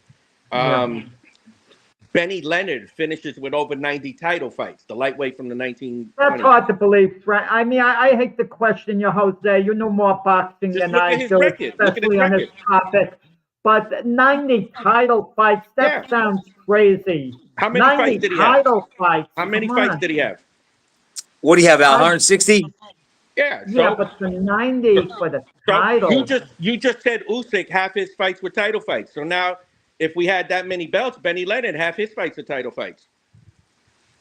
Benny Leonard finishes with over 90 title fights, the lightweight from the 1920s. That's hard to believe, Frank. I mean, I hate to question you, Jose. You know more boxing than I do, especially on this topic. But 90 title fights, that sounds crazy. How many fights did he have? How many fights did he have? What do you have, Al? 160? Yeah. Yeah, but the 90 for the title. You just said Usyk, half his fights were title fights. So now, if we had that many belts, Benny Leonard, half his fights are title fights.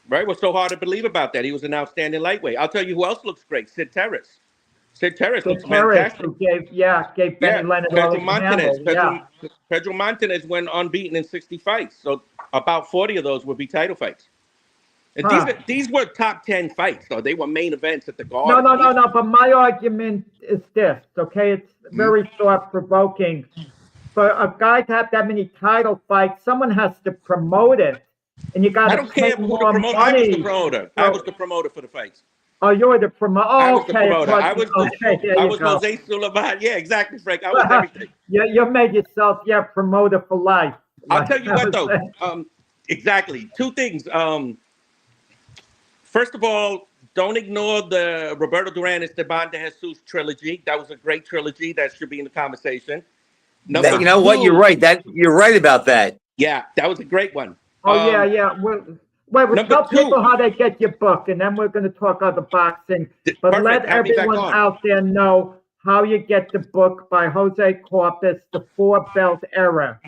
Right? What's so hard to believe about that? He was an outstanding lightweight. I'll tell you who else looks great. Sid Terrace. Sid Terrace looks fantastic. Who gave Benny Leonard Pedro Montanez. Pedro Montanez went unbeaten in 60 fights. So about 40 of those would be title fights. And these were top 10 fights, though. They were main events at the Garden. No. But my argument is this, okay? It's very thought-provoking. For a guy to have that many title fights, someone has to promote it. And you got to pay more money. I was the promoter. I was the promoter for the fights. Oh, you're the promoter. Oh, I was the promoter. I was go. Jose Sullivan. Yeah, exactly, Frank. I was everything. You made yourself, promoter for life. I'll tell you what, though. Exactly. 2 things. First of all, don't ignore the Roberto Duran Esteban de Jesus trilogy. That was a great trilogy. That should be in the conversation. You know what? You're right. You're right about that. Yeah, that was a great one. Oh, yeah. We'll tell people how they get your book, and then we're going to talk other boxing. But let everyone out there know how you get the book by Jose Corpus, The Four Belt Era.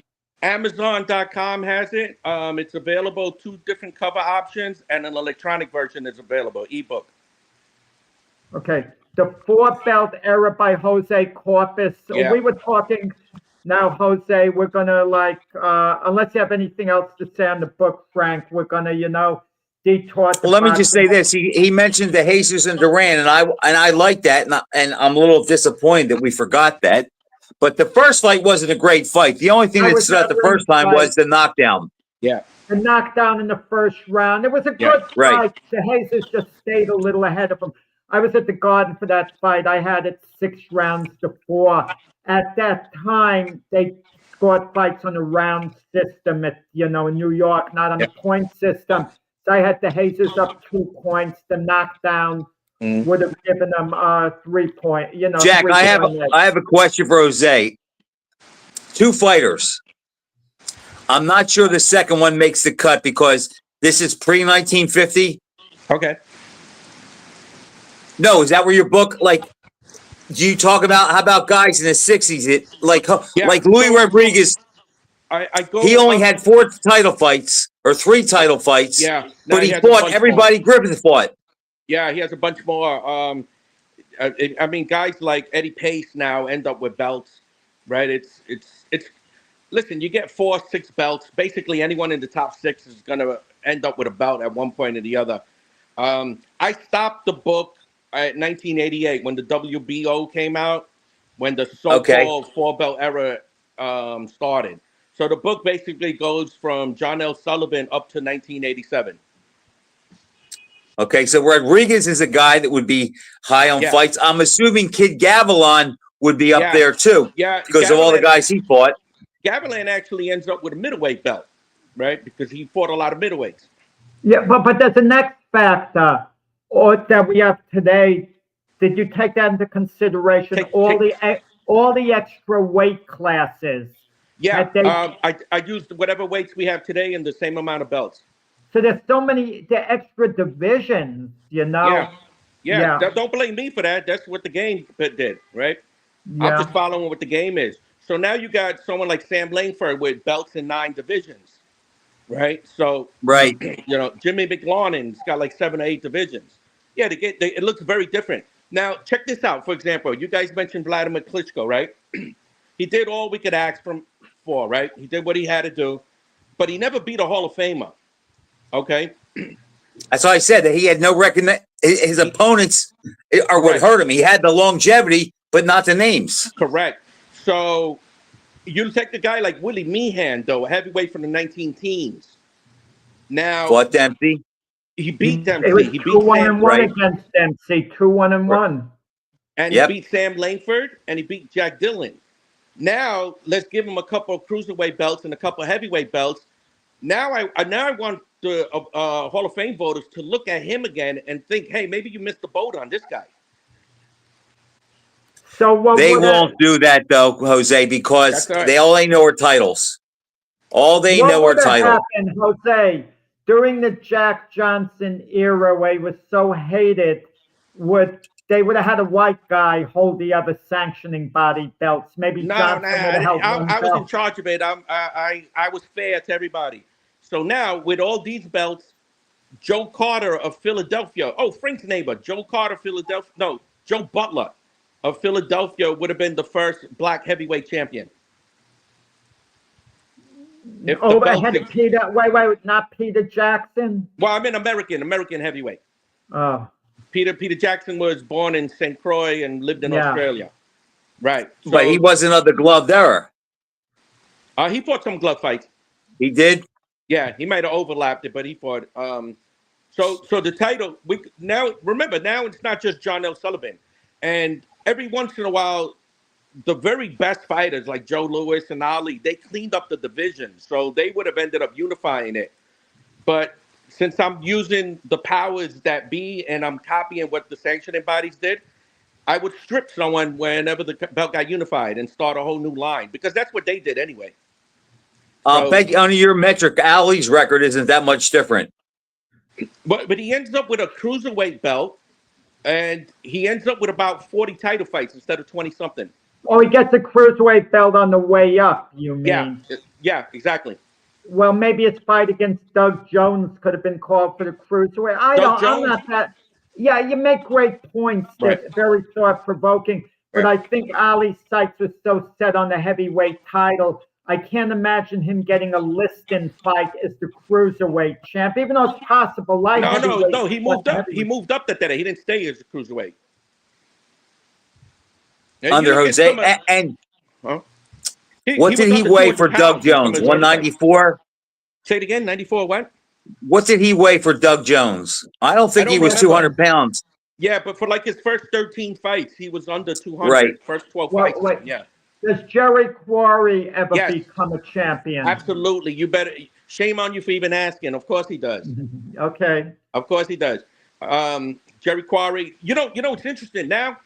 Amazon.com has it. It's available 2 different cover options, and an electronic version is available, ebook. Okay, The Four Belt Era by Jose Corpus. Yeah. We were talking now, Jose, we're gonna unless you have anything else to say on the book, Frank, we're gonna, detour. Well, let me just say this. He mentioned the Jesus and Duran, and I like that, and I'm a little disappointed that we forgot that. But the first fight wasn't a great fight. The only thing that stood out the first time was the knockdown. Yeah. The knockdown in the first round. It was a good fight. Right. The Jesus just stayed a little ahead of him. I was at the Garden for that fight. I had it 6 rounds to 4. At that time, they scored fights on a round system in New York, not on the point system. So I had the Jesus up 2 points. The knockdown would have given them 3 points. Jack, I have a question for Jose. 2 fighters. I'm not sure the second one makes the cut because this is pre-1950. Okay. No, is that where your book, do you talk about, how about guys in the 60s? Like Louis Rodriguez, he only had 4 title fights or 3 title fights. Yeah. But he fought everybody Griffin fought. Yeah, he has a bunch more. I mean, guys like Eddie Pace now end up with belts, right? It's. Listen, you get 4, 6 belts. Basically, anyone in the top 6 is gonna end up with a belt at one point or the other. I stopped the book at 1988 when the WBO came out, when the so-called 4 belt era started. So the book basically goes from John L. Sullivan up to 1987. Okay, so Rodriguez is a guy that would be high on fights. I'm assuming Kid Gavilan would be up there too. Yeah, because of all the guys he fought. Gavilan actually ends up with a middleweight belt, right? Because he fought a lot of middleweights. Yeah, but there's a next factor that we have today. Did you take that into consideration? All the extra weight classes. Yeah, I used whatever weights we have today and the same amount of belts. So there's so many the extra divisions, Yeah. Don't blame me for that. That's what the game did, right? Yeah. I'm just following what the game is. So now you got someone like Sam Langford with belts in 9 divisions, right? So Jimmy McLaughlin's got like 7 or 8 divisions. Yeah, it looks very different. Now check this out. For example, you guys mentioned Vladimir Klitschko, right? He did all we could ask for, right? He did what he had to do, but he never beat a Hall of Famer. Okay. That's why I said that he had no his opponents are what hurt him. He had the longevity, but not the names. Correct. So you take the guy like Willie Meehan, though, a heavyweight from the 19-teens. Now fought Dempsey. He beat Dempsey. It was he beat 2-1-1 against Dempsey. 2-1-1. And he beat Sam Langford and he beat Jack Dillon. Now let's give him a couple of cruiserweight belts and a couple of heavyweight belts. Now I want the Hall of Fame voters to look at him again and think, hey, maybe you missed the boat on this guy. So they won't do that though, Jose, because all they know are titles. All they know are titles. What would have happened, Jose, during the Jack Johnson era where he was so hated? They would have had a white guy hold the other sanctioning body belts? Maybe Johnson would have held one I was belt. in charge of it. I was fair to everybody. So now with all these belts, Joe Carter of Philadelphia. Oh, Frank's neighbor, Joe Carter, Philadelphia. No, Joe Butler of Philadelphia would have been the first black heavyweight champion. Ahead of Peter. Wait, not Peter Jackson. Well, I mean American heavyweight. Oh. Peter Jackson was born in St. Croix and lived in Australia. Right. So, but he wasn't of the gloved era. He fought some glove fights. He did? Yeah, he might have overlapped it, but he fought. So the title, now it's not just John L. Sullivan. And every once in a while, the very best fighters like Joe Louis and Ali, they cleaned up the division. So they would have ended up unifying it. But since I'm using the powers that be and I'm copying what the sanctioning bodies did, I would strip someone whenever the belt got unified and start a whole new line, because that's what they did anyway. On your metric, Ali's record isn't that much different. But he ends up with a cruiserweight belt, And he ends up with about 40 title fights instead of 20 something. Oh, he gets a cruiserweight belt on the way up, you mean? Yeah, exactly. Well, maybe his fight against Doug Jones could have been called for the cruiserweight. I'm not that. Yeah, you make great points. Right. That's very thought-provoking. But Right. I think Ali Sykes was so set on the heavyweight title. I can't imagine him getting a Liston fight as the cruiserweight champ, even though it's possible. Light heavyweight. No. He moved up. Heavyweight. He moved up that day. He didn't stay as a cruiserweight. Under Jose. And what did he weigh for Doug Jones? 194? Say it again. 94 what? What did he weigh for Doug Jones? I don't think he was 200 pounds. Yeah, but for like his first 13 fights, he was under 200. Right. First 12 fights. Yeah. Does Jerry Quarry ever become a champion? Absolutely. You better. Shame on you for even asking. Of course he does. Okay. Of course he does. Jerry Quarry. You know. It's interesting. Now,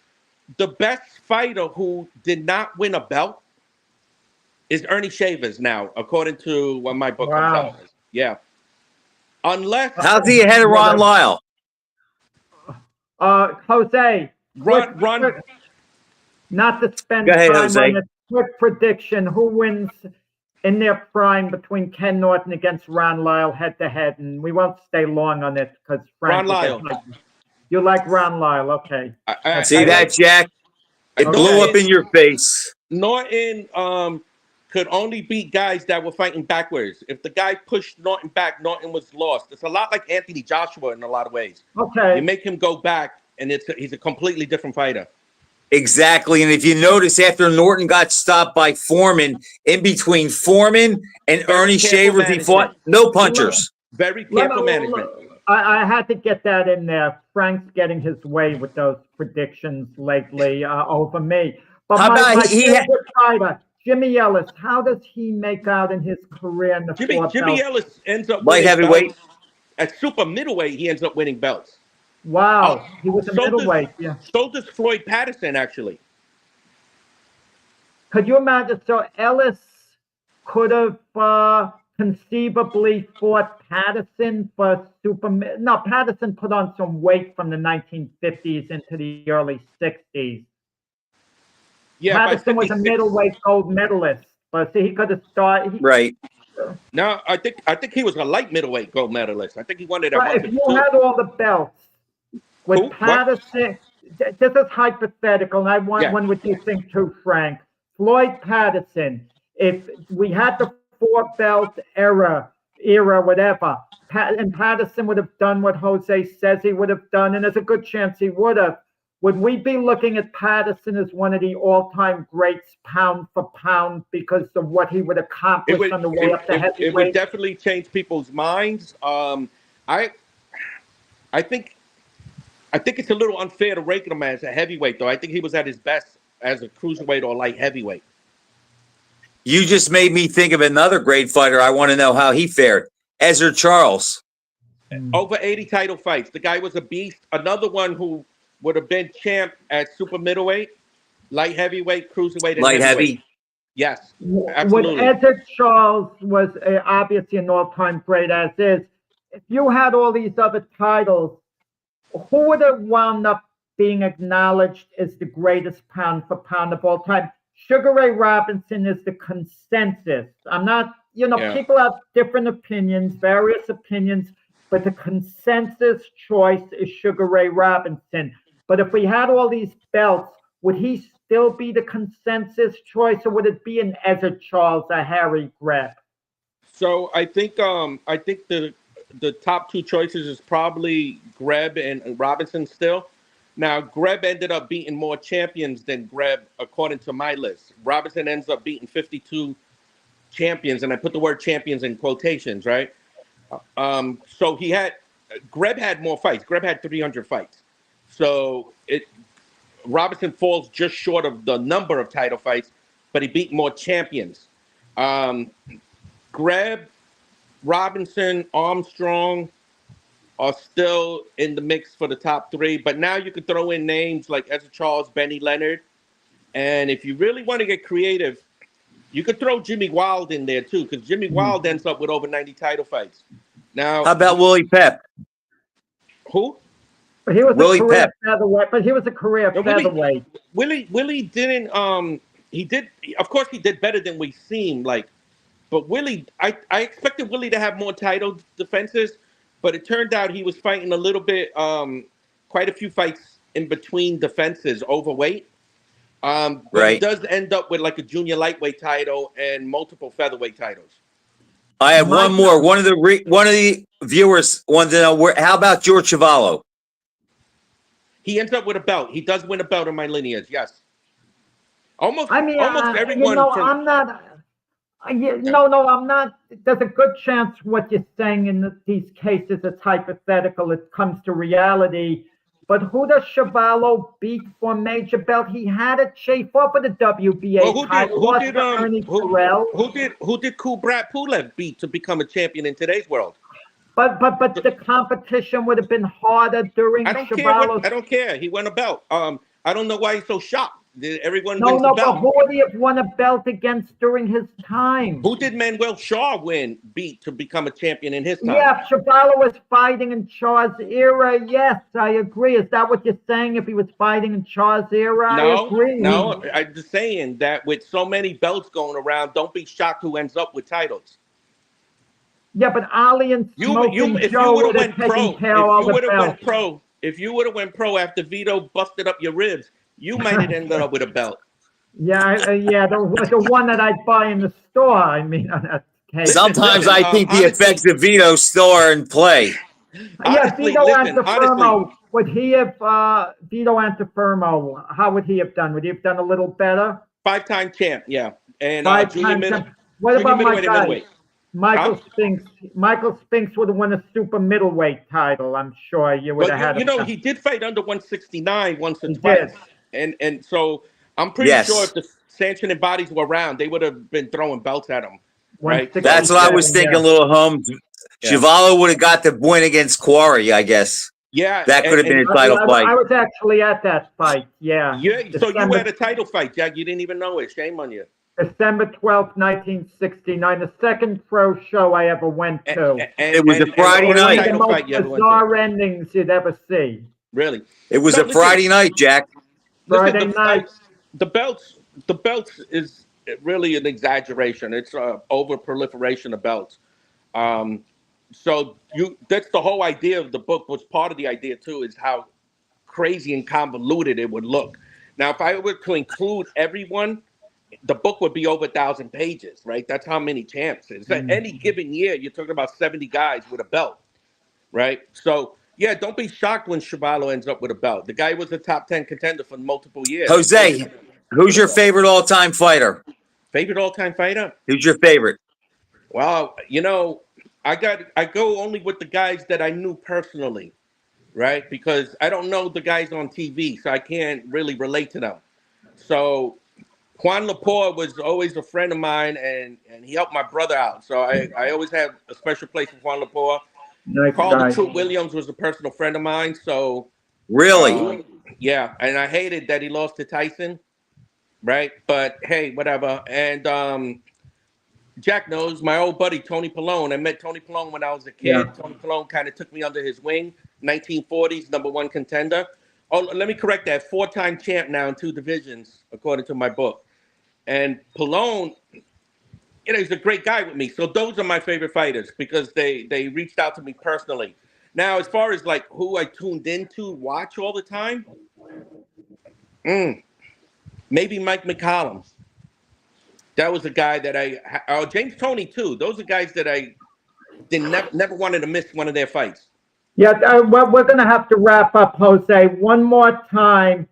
the best fighter who did not win a belt is Ernie Shavers. Now, according to what my book comes out. Yeah. Unless. How's he ahead of Ron Lyle? Jose. Run. Not to spend time on a quick prediction. Who wins in their prime between Ken Norton against Ron Lyle head-to-head? And we won't stay long on it because Ron Lyle. You like Ron Lyle, okay. See that, Jack? It blew up in your face. Norton could only beat guys that were fighting backwards. If the guy pushed Norton back, Norton was lost. It's a lot like Anthony Joshua in a lot of ways. Okay. You make him go back, and he's a completely different fighter. Exactly. And if you notice, after Norton got stopped by Foreman, in between Foreman and Ernie Shavers, he fought no punchers. Very careful management. I had to get that in there. Frank's getting his way with those predictions lately over me. But my favorite fighter, Jimmy Ellis, how does he make out in his career in the Jimmy Ellis ends up light heavyweight. At super middleweight, he ends up winning belts. Wow, he was a middleweight. So does Floyd Patterson, actually. Could you imagine? So Ellis could have conceivably fought Patterson for super. No, Patterson put on some weight from the 1950s into the early 60s. Yeah, Patterson was a middleweight gold medalist, but see, he could have started. Right. No, I think he was a light middleweight gold medalist. I think he won it at If you had all the belts. With Patterson, this is hypothetical, and when would you think too, Frank? Floyd Patterson, if we had the 4-belt era, whatever, and Patterson would have done what Jose says he would have done, and there's a good chance he would have, would we be looking at Patterson as one of the all-time greats pound for pound because of what he would accomplish on the way up to heavyweight? It would definitely change people's minds. I think it's a little unfair to rank him as a heavyweight, though. I think he was at his best as a cruiserweight or light heavyweight. You just made me think of another great fighter. I want to know how he fared. Ezra Charles. Over 80 title fights. The guy was a beast. Another one who would have been champ at super middleweight, light heavyweight, cruiserweight, and light heavy. Yes, absolutely. When Ezra Charles was obviously an all-time great as is, if you had all these other titles, who would have wound up being acknowledged as the greatest pound for pound of all time? Sugar Ray Robinson is the consensus. I'm not, people have different opinions, various opinions, but the consensus choice is Sugar Ray Robinson. But if we had all these belts, would he still be the consensus choice, or would it be an Ezra Charles, a Harry Greb? So I think the top two choices is probably Greb and Robinson still. Now, Greb ended up beating more champions than Greb, according to my list. Robinson ends up beating 52 champions, and I put the word champions in quotations, right? So Greb had more fights. Greb had 300 fights. So Robinson falls just short of the number of title fights, but he beat more champions. Greb, Robinson, Armstrong are still in the mix for the top three, but now you could throw in names like Ezra Charles, Benny Leonard, and if you really want to get creative, you could throw Jimmy Wild in there too, because Jimmy Wild ends up with over 90 title fights. Now, how about Willie Pep? Who? But he was Willie a career Pep. featherweight. But he was a career No, Willie- featherweight. Willie didn't. He did. Of course, he did better than we seemed like. But Willie, I expected Willie to have more title defenses, but it turned out he was fighting a little bit, quite a few fights in between defenses, overweight. But he Right. does end up with like a junior lightweight title and multiple featherweight titles. I have one more. One of the viewers wanted to know how about George Chuvalo? He ends up with a belt. He does win a belt in my lineage, yes. Almost everyone I'm not. No, I'm not. There's a good chance what you're saying in these cases is hypothetical. It comes to reality. But who does Chuvalo beat for a major belt? He had a chafe off of the WBA title. Who did Kubrat Pulev beat to become a champion in today's world? But the competition would have been harder during Chuvalo's. I don't care. He won a belt. I don't know why he's so shocked. Everyone No, wins the but belt. who would he have won a belt against during his time? Who did Manuel Shaw beat to become a champion in his time? Yeah, Chuvalo was fighting in Shaw's era. Yes, I agree. Is that what you're saying? If he was fighting in Shaw's era, I agree. No, I'm just saying that with so many belts going around, don't be shocked who ends up with titles. Yeah, but Ali and Smoking Joe would have taken care of all the belts. If you would have went pro after Vito busted up your ribs, you might have ended up with a belt. Yeah, the one that I'd buy in the store. I mean, on that case. Sometimes I think the effects of Vito store and play. Vito Antuofermo. Would he have Vito Antuofermo? How would he have done? Would he have done a little better? 5-time champ, yeah. And what about my guy? Michael Spinks. Michael Spinks would have won a super middleweight title. I'm sure you would have had. You know, he did fight under 169 once or twice. And so I'm pretty sure if the sanctioning bodies were around, they would have been throwing belts at him. Right? That's what I was thinking, little home. Chuvalo would have got the win against Quarry, I guess. Yeah. That could have been a title fight. I was actually at that fight, Yeah, so you had a title fight, Jack. You didn't even know it. Shame on you. December 12th, 1969, the second pro show I ever went to. It was a Friday night. The most bizarre endings you'd ever see. Really? It was a Friday night, Jack. Friday night. The belts is really an exaggeration. It's over proliferation of belts. So that's the whole idea of the book. Was part of the idea too is how crazy and convoluted it would look. Now, if I were to include everyone, the book would be over 1,000 pages, right? That's how many champs is. Any given year, you're talking about 70 guys with a belt, right? So, yeah, don't be shocked when Chuvalo ends up with a belt. The guy was a top 10 contender for multiple years. Jose, who's your favorite all-time fighter? Favorite all-time fighter? Who's your favorite? Well, you know, I go only with the guys that I knew personally, right? Because I don't know the guys on TV, so I can't really relate to them. So Juan Lepore was always a friend of mine, and he helped my brother out. So I always had a special place for Juan Lepore. Carl the Troop Williams was a personal friend of mine. So really, yeah. And I hated that he lost to Tyson, right? But hey, whatever. And Jack knows my old buddy Tony Pallone. I met Tony Pallone when I was a kid. Yeah. Tony Pallone kind of took me under his wing. 1940s #1 contender. Oh, let me correct that. 4-time champ now in 2 divisions, according to my book. And Pallone, you know, he's a great guy with me. So those are my favorite fighters because they reached out to me personally. Now, as far as like who I tuned into, watch all the time, maybe Mike McCollum. That was a guy that James Toney too. Those are guys that I never wanted to miss one of their fights. Yeah, we're going to have to wrap up, Jose. One more time,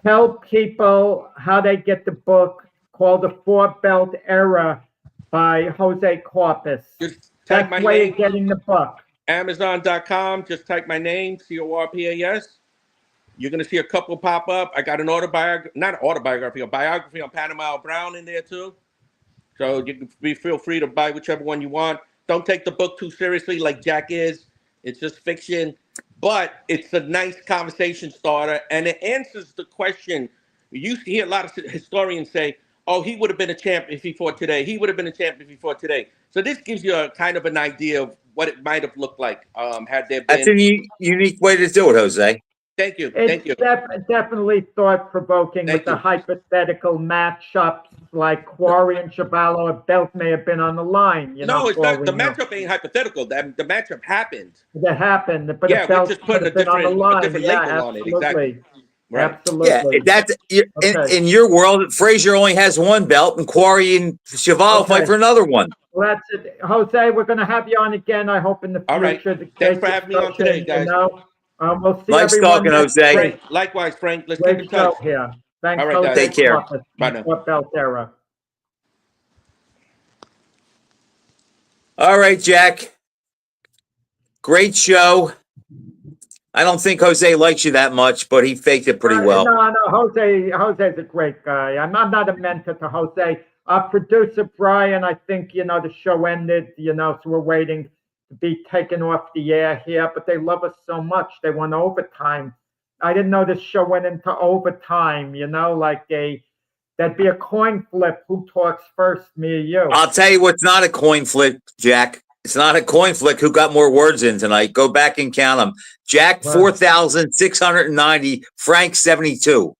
tell people how they get the book called The Four Belt Era by Jose Corpus. Just type my way name. Of getting the book. Amazon.com. Just type my name, Corpas. You're going to see a couple pop up. I got an biography on Panama Brown in there too. So you can feel free to buy whichever one you want. Don't take the book too seriously like Jack is. It's just fiction, but it's a nice conversation starter, and it answers the question. You used to hear a lot of historians say, oh, he would have been a champ if he fought today. He would have been a champ if he fought today. So this gives you a kind of an idea of what it might have looked like had there been. That's a unique way to do it, Jose. Thank you. It's Thank you. definitely thought-provoking Thank with the you. hypothetical matchups like Quarry and Shaballo. A belt may have been on the line, you know. No, it's for all not. we The know. matchup ain't hypothetical. The matchup happened. That happened, but Yeah, the we're belt just could putting have been on the a line. different Yeah, label on it. Exactly. absolutely. Right. Yeah, Absolutely. that's Okay. in your world. Frazier only has one belt, and Quarry and Chevalier Okay. fight for another one. Well, that's it. Jose, we're going to have you on again, I hope, in the All right. future. to Thanks take for having me on discussion, today, guys. You know? We'll see Nice everyone talking, next Jose. week. Frank, likewise, Frank. Let's keep in Great touch. show here. Thanks, All right, Jose. guys. Take care. Marcus, Bye now. Sport Belterra. All right, Jack. Great show. I don't think Jose likes you that much, but he faked it pretty well. No, Jose's a great guy. I'm not a mentor to Jose. Producer Brian, I think, the show ended, so we're waiting to be taken off the air here, but they love us so much. They want overtime. I didn't know this show went into overtime, that'd be a coin flip. Who talks first, me or you? I'll tell you what's not a coin flip, Jack. It's not a coin flip who got more words in tonight. Go back and count them. Jack, Wow. 4,690. Frank, 72.